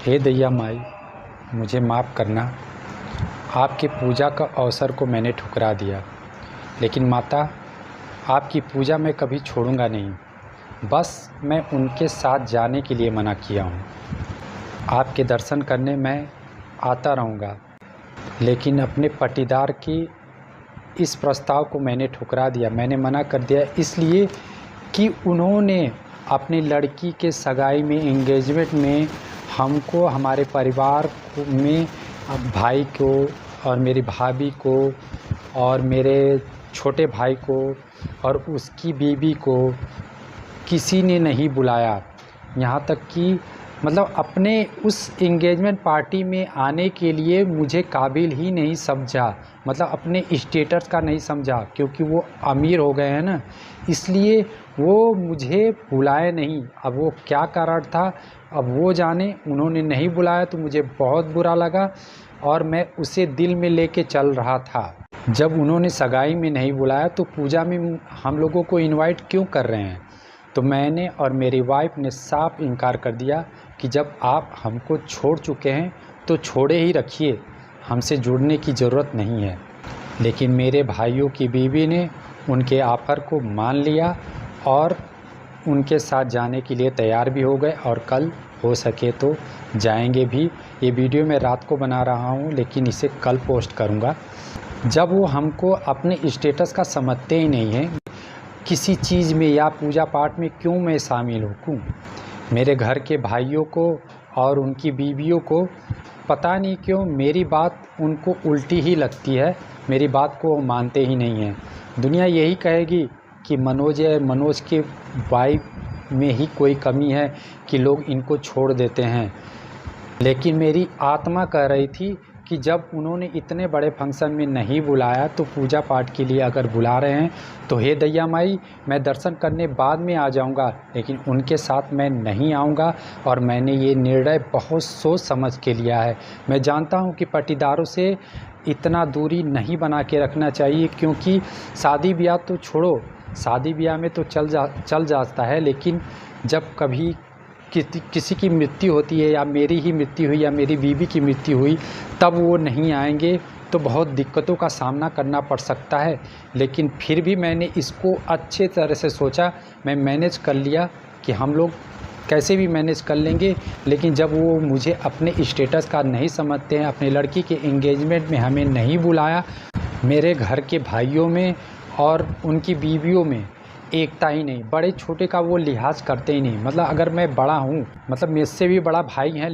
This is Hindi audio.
हे दैया माई, मुझे माफ़ करना। आपकी पूजा का अवसर को मैंने ठुकरा दिया, लेकिन माता, आपकी पूजा मैं कभी छोड़ूंगा नहीं। बस मैं उनके साथ जाने के लिए मना किया हूँ। आपके दर्शन करने मैं आता रहूँगा, लेकिन अपने पटीदार की इस प्रस्ताव को मैंने ठुकरा दिया। मैंने मना कर दिया इसलिए कि उन्होंने अपनी लड़की के सगाई में, एंगेजमेंट में हमको, हमारे परिवार में भाई को और मेरी भाभी को और मेरे छोटे भाई को और उसकी बीवी को किसी ने नहीं बुलाया। यहाँ तक कि मतलब अपने उस एंगेजमेंट पार्टी में आने के लिए मुझे काबिल ही नहीं समझा, मतलब अपने स्टेटस का नहीं समझा, क्योंकि वो अमीर हो गए हैं ना, इसलिए वो मुझे बुलाए नहीं। अब वो क्या कारण था, अब वो जाने। उन्होंने नहीं बुलाया तो मुझे बहुत बुरा लगा और मैं उसे दिल में लेके चल रहा था। जब उन्होंने सगाई में नहीं बुलाया तो पूजा में हम लोगों को इनवाइट क्यों कर रहे हैं? तो मैंने और मेरी वाइफ ने साफ इनकार कर दिया कि जब आप हमको छोड़ चुके हैं तो छोड़े ही रखिए, हमसे जुड़ने की ज़रूरत नहीं है। लेकिन मेरे भाइयों की बीवी ने उनके ऑफ़र को मान लिया और उनके साथ जाने के लिए तैयार भी हो गए और कल हो सके तो जाएंगे भी। ये वीडियो मैं रात को बना रहा हूँ, लेकिन इसे कल पोस्ट करूँगा। जब वो हमको अपने स्टेटस का समझते ही नहीं हैं, किसी चीज़ में या पूजा पाठ में क्यों मैं शामिल होऊँ? मेरे घर के भाइयों को और उनकी बीवियों को पता नहीं क्यों मेरी बात उनको उल्टी ही लगती है, मेरी बात को वो मानते ही नहीं हैं। दुनिया यही कहेगी कि मनोज के वाइफ में ही कोई कमी है कि लोग इनको छोड़ देते हैं, लेकिन मेरी आत्मा कह रही थी कि जब उन्होंने इतने बड़े फंक्शन में नहीं बुलाया तो पूजा पाठ के लिए अगर बुला रहे हैं तो हे दैया माई, मैं दर्शन करने बाद में आ जाऊंगा, लेकिन उनके साथ मैं नहीं आऊंगा। और मैंने ये निर्णय बहुत सोच समझ के लिया है। मैं जानता हूं कि पटीदारों से इतना दूरी नहीं बना के रखना चाहिए, क्योंकि शादी ब्याह तो छोड़ो, शादी ब्याह में तो चल जाता है, लेकिन जब कभी किसी की मृत्यु होती है या मेरी ही मृत्यु हुई या मेरी बीवी की मृत्यु हुई, तब वो नहीं आएंगे तो बहुत दिक्कतों का सामना करना पड़ सकता है। लेकिन फिर भी मैंने इसको अच्छे तरह से सोचा, मैं मैनेज कर लिया कि हम लोग कैसे भी मैनेज कर लेंगे। लेकिन जब वो मुझे अपने स्टेटस का नहीं समझते हैं, अपनी लड़की के एंगेजमेंट में हमें नहीं बुलाया, मेरे घर के भाइयों में और उनकी बीवियों में एकता ही नहीं, बड़े छोटे का वो लिहाज करते ही नहीं। मतलब अगर मैं बड़ा हूँ, मतलब मुझसे भी बड़ा भाई हैं,